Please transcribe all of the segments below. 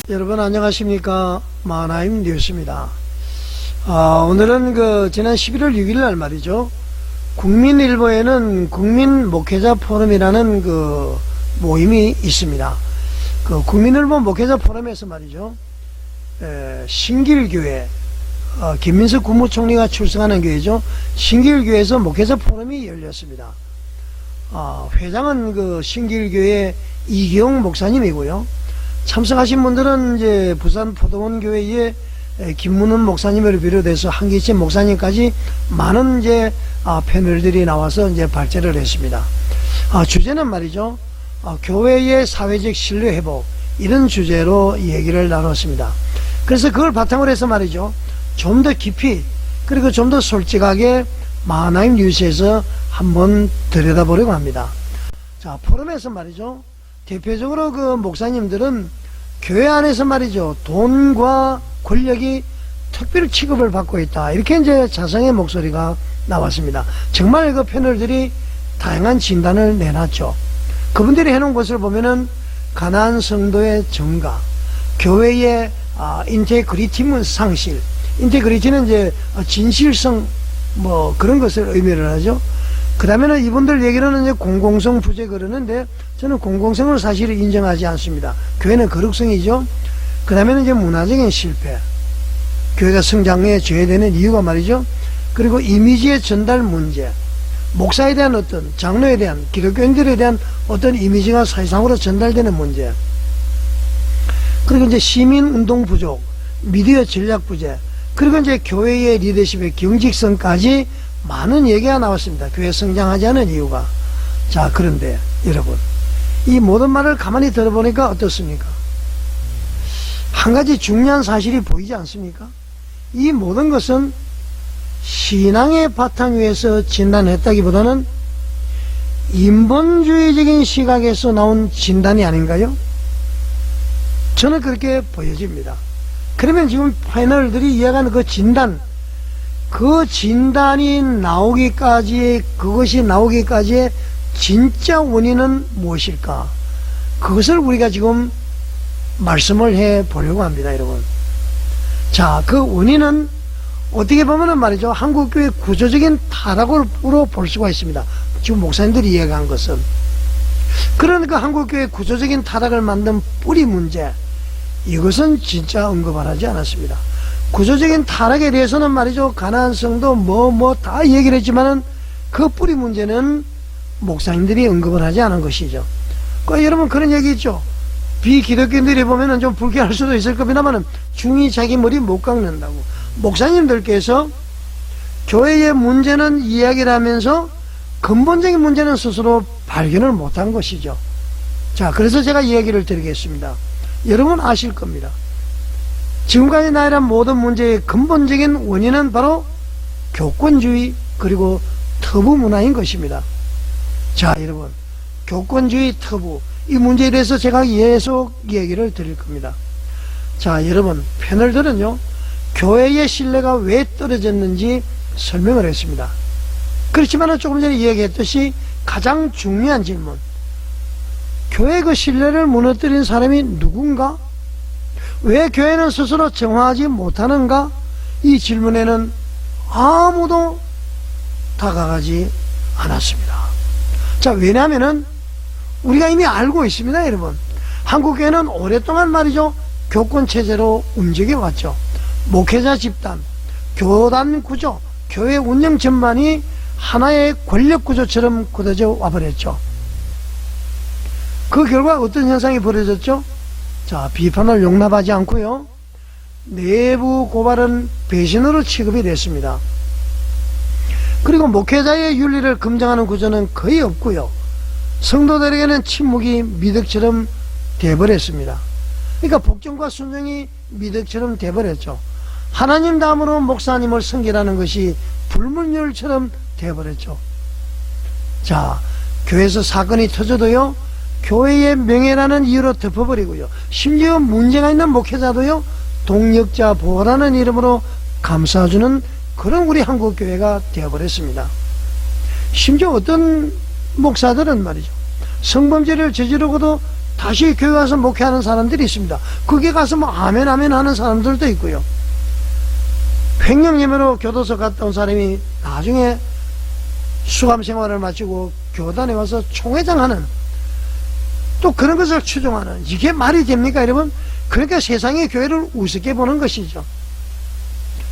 여러분 안녕하십니까. 마하나임 뉴스입니다. 오늘은 지난 11월 6일 날 말이죠. 국민일보에는 국민목회자 포럼이라는 모임이 있습니다. 국민일보 목회자 포럼에서 말이죠. 신길교회, 김민석 국무총리가 출석하는 교회죠. 신길교회에서 목회자 포럼이 열렸습니다. 회장은 신길교회 이기용 목사님이고요. 참석하신 분들은 이제 부산 포도원 교회의 김문훈 목사님을 비롯해서 한기찬 목사님까지 많은 패널들이 나와서 발제를 했습니다. 주제는 말이죠. 교회의 사회적 신뢰 회복, 이런 주제로 얘기를 나눴습니다. 그래서 그걸 바탕으로 해서 말이죠. 좀 더 깊이, 그리고 좀 더 솔직하게 마하나임 뉴스에서 한번 들여다보려고 합니다. 자, 포럼에서 말이죠. 대표적으로 목사님들은 교회 안에서 말이죠. 돈과 권력이 특별 취급을 받고 있다. 이렇게 자성의 목소리가 나왔습니다. 정말 패널들이 다양한 진단을 내놨죠. 그분들이 해놓은 것을 보면은 가난한 성도의 증가, 교회의 인테그리티문 상실, 인테그리티는 진실성 그런 것을 의미를 하죠. 그 다음에는 이분들 얘기로는 공공성 부재 그러는데 저는 공공성을 사실 인정하지 않습니다. 교회는 거룩성이죠. 그 다음에는 문화적인 실패, 교회가 성장에 저해되는 이유가 말이죠. 그리고 이미지의 전달 문제, 목사에 대한 장로에 대한, 기독교인들에 대한 어떤 이미지가 사회상으로 전달되는 문제, 그리고 시민운동 부족, 미디어 전략 부재, 그리고 교회의 리더십의 경직성까지 많은 얘기가 나왔습니다. 교회 성장하지 않은 이유가. 자, 그런데 여러분, 이 모든 말을 가만히 들어보니까 어떻습니까? 한 가지 중요한 사실이 보이지 않습니까? 이 모든 것은 신앙의 바탕 위에서 진단했다기보다는 인본주의적인 시각에서 나온 진단이 아닌가요? 저는 그렇게 보여집니다. 그러면 지금 패널들이 이야기하는 그 진단이 나오기까지, 그것이 나오기까지의 진짜 원인은 무엇일까? 그것을 우리가 지금 말씀을 해 보려고 합니다, 여러분. 자, 그 원인은 어떻게 보면은 말이죠. 한국교회 구조적인 타락으로 볼 수가 있습니다. 지금 목사님들이 이야기한 것은. 그러니까 한국교회 구조적인 타락을 만든 뿌리 문제, 이것은 진짜 언급을 하지 않았습니다. 구조적인 타락에 대해서는 말이죠. 가난한 성도 다 얘기를 했지만은 그 뿌리 문제는 목사님들이 언급을 하지 않은 것이죠. 여러분 그런 얘기 있죠. 비기독교인들이 보면은 좀 불쾌할 수도 있을 겁니다만은 중이 자기 머리 못 깎는다고. 목사님들께서 교회의 문제는 이야기를 하면서 근본적인 문제는 스스로 발견을 못한 것이죠. 자, 그래서 제가 이야기를 드리겠습니다. 여러분 아실 겁니다. 지금까지 나열한 모든 문제의 근본적인 원인은 바로 교권주의 그리고 터부 문화인 것입니다. 자, 여러분, 교권주의 터부, 이 문제에 대해서 제가 계속 얘기를 드릴 겁니다. 자, 여러분, 패널들은요, 교회의 신뢰가 왜 떨어졌는지 설명을 했습니다. 그렇지만 조금 전에 이야기했듯이 가장 중요한 질문, 교회 그 신뢰를 무너뜨린 사람이 누군가? 왜 교회는 스스로 정화하지 못하는가? 이 질문에는 아무도 다가가지 않았습니다. 자, 왜냐하면은 우리가 이미 알고 있습니다, 여러분. 한국교회는 오랫동안 말이죠. 교권체제로 움직여왔죠. 목회자 집단, 교단 구조, 교회 운영 전반이 하나의 권력 구조처럼 굳어져 와버렸죠. 그 결과 어떤 현상이 벌어졌죠? 자, 비판을 용납하지 않고요. 내부 고발은 배신으로 취급이 됐습니다. 그리고 목회자의 윤리를 검증하는 구조는 거의 없고요. 성도들에게는 침묵이 미덕처럼 돼버렸습니다. 그러니까 복종과 순종이 미덕처럼 돼버렸죠. 하나님 다음으로 목사님을 섬기라는 것이 불문율처럼 돼버렸죠. 자, 교회에서 사건이 터져도요, 교회의 명예라는 이유로 덮어버리고요, 심지어 문제가 있는 목회자도요, 동력자 보호라는 이름으로 감싸주는 그런 우리 한국교회가 되어버렸습니다. 심지어 어떤 목사들은 말이죠, 성범죄를 저지르고도 다시 교회 가서 목회하는 사람들이 있습니다. 거기 가서 뭐 아멘 아멘 하는 사람들도 있고요. 횡령예매로 교도소 갔다 온 사람이 나중에 수감 생활을 마치고 교단에 와서 총회장하는, 또 그런 것을 추종하는, 이게 말이 됩니까 여러분? 그러니까 세상의 교회를 우습게 보는 것이죠.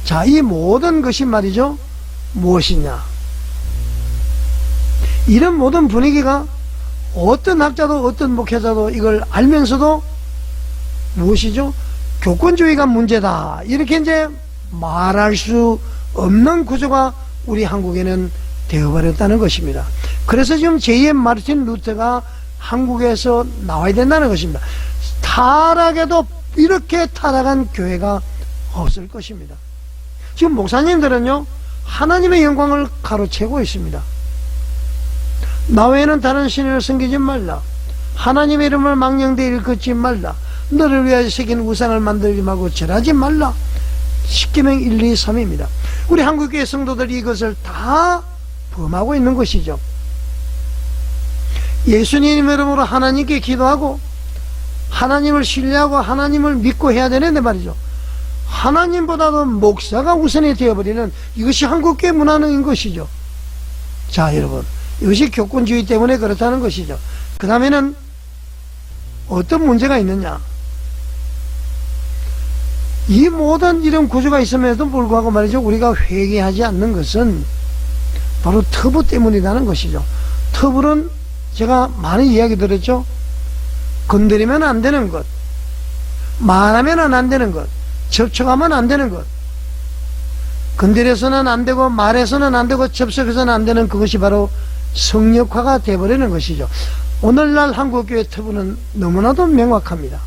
자, 이 모든 것이 말이죠, 무엇이냐, 이런 모든 분위기가 어떤 학자도 어떤 목회자도 이걸 알면서도 무엇이죠? 교권주의가 문제다, 이렇게 이제 말할 수 없는 구조가 우리 한국에는 되어버렸다는 것입니다. 그래서 지금 제2의 마르틴 루터가 한국에서 나와야 된다는 것입니다. 타락에도 이렇게 타락한 교회가 없을 것입니다. 지금 목사님들은요, 하나님의 영광을 가로채고 있습니다. 나 외에는 다른 신을 섬기지 말라, 하나님의 이름을 망령되이 일컫지 말라, 너를 위하여 새긴 우상을 만들지 말고 절하지 말라. 십계명 1, 2, 3입니다. 우리 한국교회 성도들이 이것을 다 범하고 있는 것이죠. 예수님 이름으로 하나님께 기도하고 하나님을 신뢰하고 하나님을 믿고 해야 되는데 말이죠, 하나님보다도 목사가 우선이 되어버리는, 이것이 한국교회 문화인 것이죠. 자 여러분, 이것이 교권주의 때문에 그렇다는 것이죠. 그 다음에는 어떤 문제가 있느냐, 이 모든 이런 구조가 있음에도 불구하고 말이죠, 우리가 회개하지 않는 것은 바로 터부 때문이라는 것이죠. 터부는 제가 많이 이야기 들었죠. 건드리면 안 되는 것, 말하면 안 되는 것, 접촉하면 안 되는 것, 건드려서는 안 되고 말해서는 안 되고 접촉해서는 안 되는 그것이 바로 성역화가 되어버리는 것이죠. 오늘날 한국교회 터부는 너무나도 명확합니다.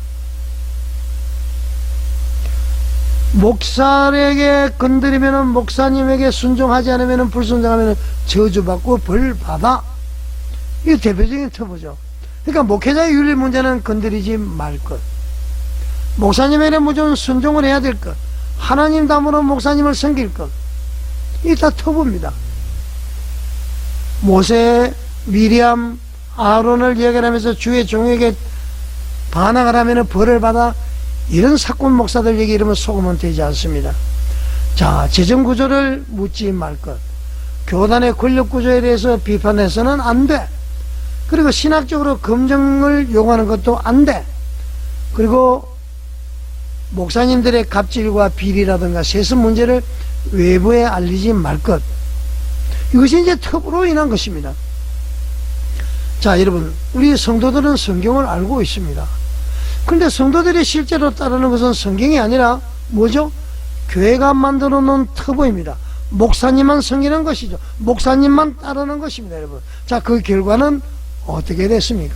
목사에게 건드리면, 목사님에게 순종하지 않으면, 불순종하면 저주받고 벌받아. 이게 대표적인 터부죠. 그러니까 목회자의 윤리 문제는 건드리지 말 것, 목사님에게 무조건 순종을 해야 될 것, 하나님 다음으로 목사님을 섬길 것, 이게 다 터부입니다. 모세, 미리암, 아론을 이야기하면서 주의 종에게 반항을 하면 벌을 받아, 이런 사건 목사들 얘기 이러면 속으면 되지 않습니다. 자, 재정구조를 묻지 말 것, 교단의 권력구조에 대해서 비판해서는 안 돼, 그리고 신학적으로 검증을 요구하는 것도 안 돼, 그리고 목사님들의 갑질과 비리라든가 세습 문제를 외부에 알리지 말 것, 이것이 이제 터부로 인한 것입니다. 자 여러분, 우리 성도들은 성경을 알고 있습니다. 그런데 성도들이 실제로 따르는 것은 성경이 아니라 뭐죠? 교회가 만들어 놓은 터부입니다. 목사님만 섬기는 것이죠. 목사님만 따르는 것입니다. 여러분, 자 그 결과는 어떻게 됐습니까?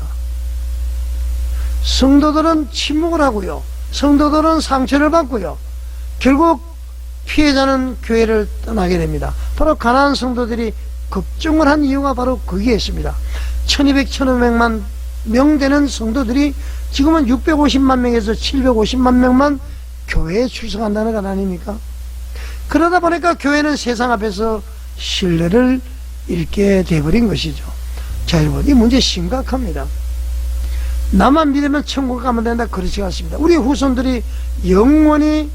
성도들은 침묵을 하고요, 성도들은 상처를 받고요, 결국 피해자는 교회를 떠나게 됩니다. 바로 가난한 성도들이 급증을 한 이유가 바로 거기에 있습니다. 1200, 1500만 명 되는 성도들이 지금은 650만 명에서 750만 명만 교회에 출석한다는 것 아닙니까? 그러다 보니까 교회는 세상 앞에서 신뢰를 잃게 돼버린 것이죠. 자 여러분, 이 문제 심각합니다. 나만 믿으면 천국 가면 된다, 그렇지 않습니다. 우리 후손들이 영원히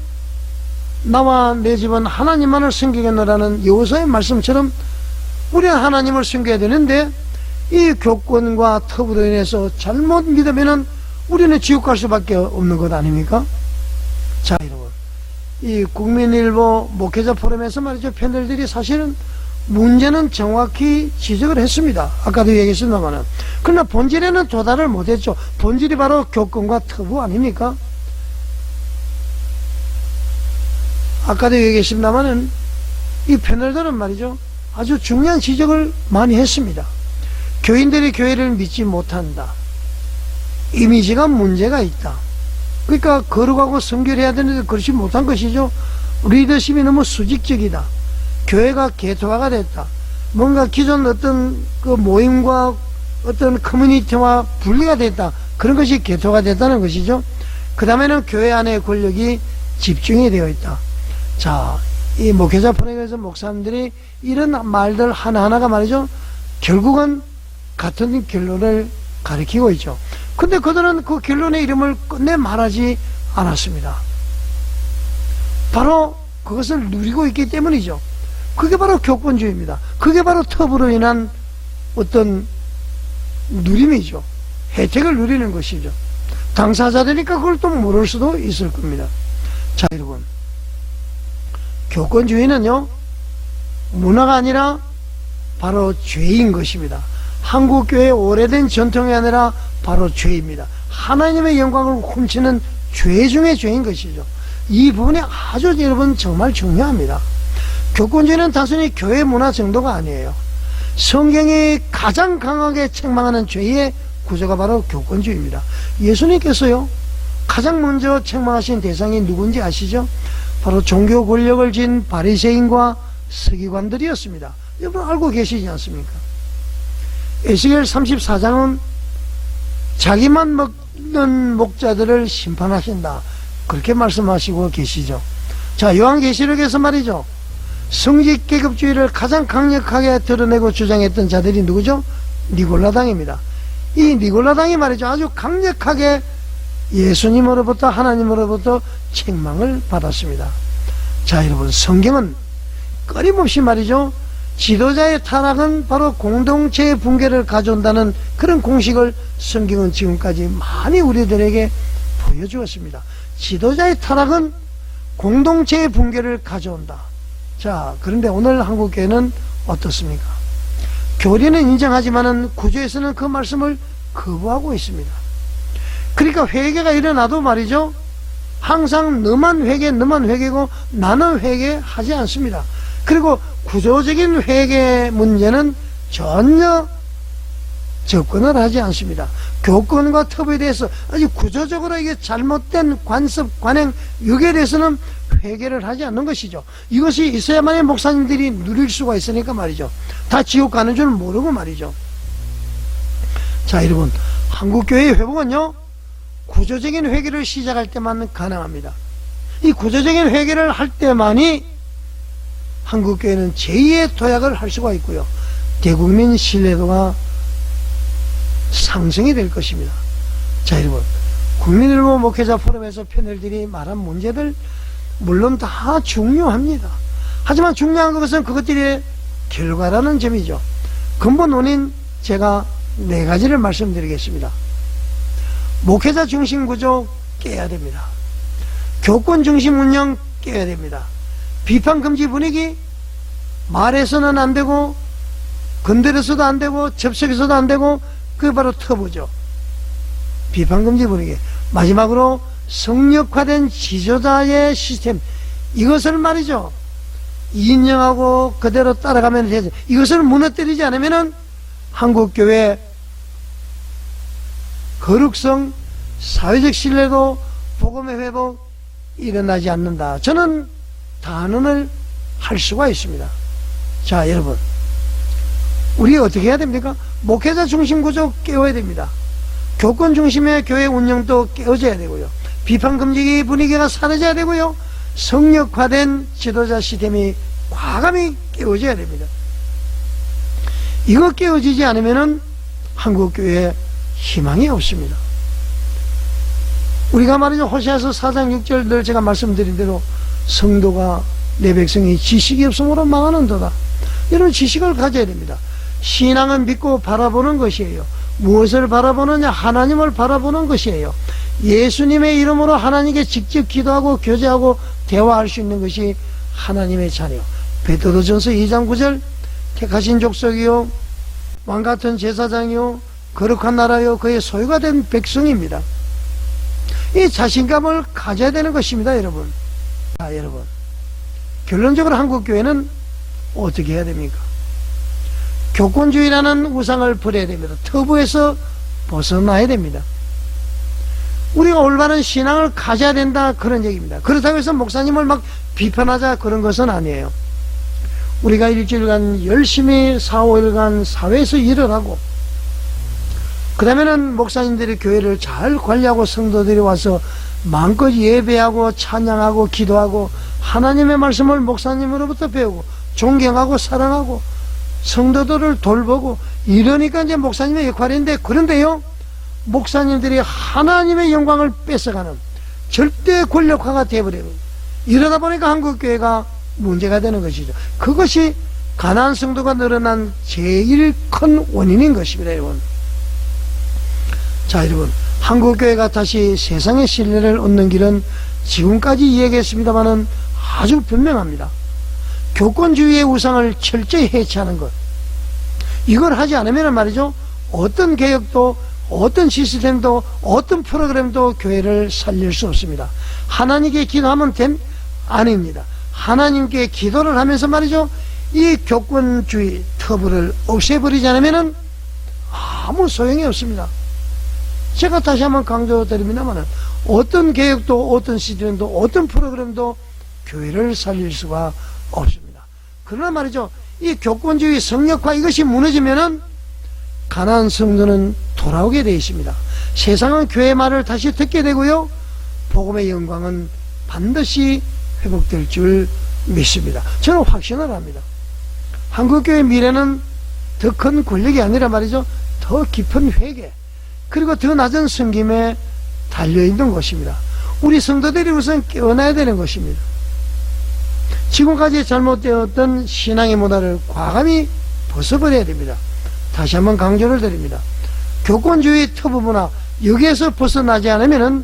나와 내 집은 하나님만을 섬기겠노라는 여호수아의 말씀처럼 우리는 하나님을 섬겨야 되는데, 이 교권과 터부로 인해서 잘못 믿으면 우리는 지옥 갈 수밖에 없는 것 아닙니까? 자 여러분, 이 국민일보 목회자 포럼에서 말이죠, 패널들이 사실은 문제는 정확히 지적을 했습니다. 아까도 얘기했습니다만, 그러나 본질에는 도달을 못했죠. 본질이 바로 교권과 터부 아닙니까? 아까도 얘기했습니다만 이 패널들은 말이죠, 아주 중요한 지적을 많이 했습니다. 교인들이 교회를 믿지 못한다, 이미지가 문제가 있다, 그러니까 거룩하고 성결해야 되는데 그렇지 못한 것이죠. 리더십이 너무 수직적이다, 교회가 개토화가 됐다, 뭔가 기존 어떤 그 모임과 어떤 커뮤니티와 분리가 됐다, 그런 것이 개토화가 됐다는 것이죠. 그 다음에는 교회 안에 권력이 집중이 되어 있다. 자, 이 목회자 프로그램에서 목사님들이 이런 말들 하나하나가 말이죠, 결국은 같은 결론을 가리키고 있죠. 근데 그들은 그 결론의 이름을 끝내 말하지 않았습니다. 바로 그것을 누리고 있기 때문이죠. 그게 바로 교권주의입니다. 그게 바로 터부로 인한 어떤 누림이죠. 혜택을 누리는 것이죠. 당사자되니까 그걸 또 모를 수도 있을 겁니다. 자, 여러분, 교권주의는요, 문화가 아니라 바로 죄인 것입니다. 한국교회의 오래된 전통이 아니라 바로 죄입니다. 하나님의 영광을 훔치는 죄 중에 죄인 것이죠. 이 부분이 아주 여러분 정말 중요합니다. 교권주의는 단순히 교회 문화 정도가 아니에요. 성경이 가장 강하게 책망하는 죄의 구조가 바로 교권주의입니다. 예수님께서요, 가장 먼저 책망하신 대상이 누군지 아시죠? 바로 종교 권력을 쥔 바리새인과 서기관들이었습니다. 여러분 알고 계시지 않습니까? 에스겔 34장은 자기만 먹는 목자들을 심판하신다, 그렇게 말씀하시고 계시죠. 자, 요한계시록에서 말이죠, 성직계급주의를 가장 강력하게 드러내고 주장했던 자들이 누구죠? 니골라당입니다. 이 니골라당이 말이죠, 아주 강력하게 예수님으로부터, 하나님으로부터 책망을 받았습니다. 자, 여러분, 성경은 끊임없이 말이죠, 지도자의 타락은 바로 공동체의 붕괴를 가져온다는 그런 공식을 성경은 지금까지 많이 우리들에게 보여주었습니다. 지도자의 타락은 공동체의 붕괴를 가져온다. 자, 그런데 오늘 한국교회는 어떻습니까? 교리는 인정하지만은 구조에서는 그 말씀을 거부하고 있습니다. 그러니까 회개가 일어나도 말이죠, 항상 너만 회개고 나는 회개하지 않습니다. 그리고 구조적인 회개 문제는 전혀 접근을 하지 않습니다. 교권과 터부에 대해서 아주 구조적으로 이게 잘못된 관습, 관행, 육에 대해서는 회개를 하지 않는 것이죠. 이것이 있어야만이 목사님들이 누릴 수가 있으니까 말이죠. 다 지옥 가는 줄 모르고 말이죠. 자, 여러분, 한국교회의 회복은요, 구조적인 회개를 시작할 때만 가능합니다. 이 구조적인 회개를 할 때만이 한국교회는 제2의 도약을 할 수가 있고요, 대국민 신뢰도가 상승이 될 것입니다. 자, 여러분, 국민일보 목회자 포럼에서 패널들이 말한 문제들 물론 다 중요합니다. 하지만 중요한 것은 그것들의 결과라는 점이죠. 근본 원인 제가 4가지를 말씀드리겠습니다. 목회자 중심 구조 깨야 됩니다. 교권 중심 운영 깨야 됩니다. 비판 금지 분위기, 말해서는 안 되고 건드려서도 안 되고 접속해서도 안 되고, 그게 바로 터부죠. 비판 금지 분위기. 마지막으로 성역화된 지도자의 시스템, 이것을 말이죠, 인정하고 그대로 따라가면 되죠. 이것을 무너뜨리지 않으면은 한국교회 거룩성, 사회적 신뢰도, 복음의 회복 일어나지 않는다. 저는 단언을 할 수가 있습니다. 자, 여러분, 우리 어떻게 해야 됩니까? 목회자 중심 구조 깨워야 됩니다. 교권 중심의 교회 운영도 깨워져야 되고요, 비판 금지 분위기가 사라져야 되고요, 성역화된 지도자 시스템이 과감히 깨워져야 됩니다. 이거 깨워지지 않으면은 한국교회에 희망이 없습니다. 우리가 말이죠, 호세아서 4장 6절 늘 제가 말씀드린 대로 성도가 내 백성이 지식이 없으므로 망하는도다. 여러분, 지식을 가져야 됩니다. 신앙은 믿고 바라보는 것이에요. 무엇을 바라보느냐? 하나님을 바라보는 것이에요. 예수님의 이름으로 하나님께 직접 기도하고 교제하고 대화할 수 있는 것이 하나님의 자녀. 베드로전서 2장 9절, 택하신 족속이요, 왕같은 제사장이요, 거룩한 나라요, 그의 소유가 된 백성입니다. 이 자신감을 가져야 되는 것입니다, 여러분. 자, 여러분, 결론적으로 한국교회는 어떻게 해야 됩니까? 교권주의라는 우상을 버려야 됩니다. 터부에서 벗어나야 됩니다. 우리가 올바른 신앙을 가져야 된다, 그런 얘기입니다. 그렇다고 해서 목사님을 막 비판하자, 그런 것은 아니에요. 우리가 일주일간 열심히 4, 5일간 사회에서 일을 하고, 그 다음에는 목사님들이 교회를 잘 관리하고 성도들이 와서 마음껏 예배하고 찬양하고 기도하고 하나님의 말씀을 목사님으로부터 배우고 존경하고 사랑하고 성도들을 돌보고, 이러니까 이제 목사님의 역할인데, 그런데요, 목사님들이 하나님의 영광을 뺏어가는 절대 권력화가 되어버리고, 이러다 보니까 한국교회가 문제가 되는 것이죠. 그것이 가난한 성도가 늘어난 제일 큰 원인인 것입니다, 여러분. 자, 여러분, 한국교회가 다시 세상의 신뢰를 얻는 길은 지금까지 이야기했습니다마는 아주 분명합니다. 교권주의의 우상을 철저히 해체하는 것. 이걸 하지 않으면 말이죠, 어떤 개혁도, 어떤 시스템도, 어떤 프로그램도 교회를 살릴 수 없습니다. 하나님께 기도하면 아닙니다. 하나님께 기도를 하면서 말이죠, 이 교권주의 터부를 없애버리지 않으면 아무 소용이 없습니다. 제가 다시 한번 강조드립니다만, 어떤 개혁도, 어떤 시스템도, 어떤 프로그램도 교회를 살릴 수가 없습니다. 그러나 말이죠, 이 교권주의 성역화 이것이 무너지면은 가난한 성도는 돌아오게 되어 있습니다. 세상은 교회의 말을 다시 듣게 되고요, 복음의 영광은 반드시 회복될 줄 믿습니다. 저는 확신을 합니다. 한국교회의 미래는 더 큰 권력이 아니라 말이죠, 더 깊은 회개, 그리고 더 낮은 섬김에 달려있는 것입니다. 우리 성도들이 우선 깨어나야 되는 것입니다. 지금까지 잘못되었던 신앙의 문화를 과감히 벗어버려야 됩니다. 다시 한번 강조를 드립니다. 교권주의 터부 문화, 여기에서 벗어나지 않으면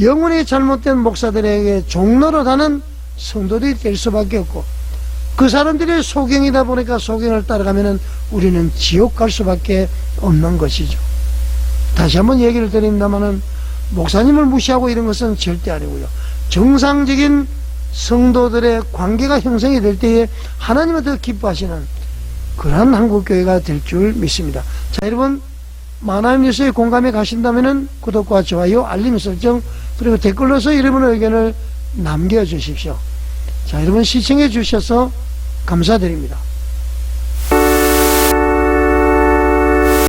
영원히 잘못된 목사들에게 종노릇하는 성도들이 될 수밖에 없고, 그 사람들이 소경이다 보니까 소경을 따라가면 우리는 지옥 갈 수밖에 없는 것이죠. 다시 한번 얘기를 드립니다마는, 목사님을 무시하고 이런 것은 절대 아니고요, 정상적인 성도들의 관계가 형성이 될 때에 하나님을 더 기뻐하시는 그러한 한국교회가 될 줄 믿습니다. 자, 여러분, 만화임 뉴스에 공감해 가신다면 구독과 좋아요, 알림 설정, 그리고 댓글로서 여러분의 의견을 남겨주십시오. 자, 여러분, 시청해 주셔서 감사드립니다.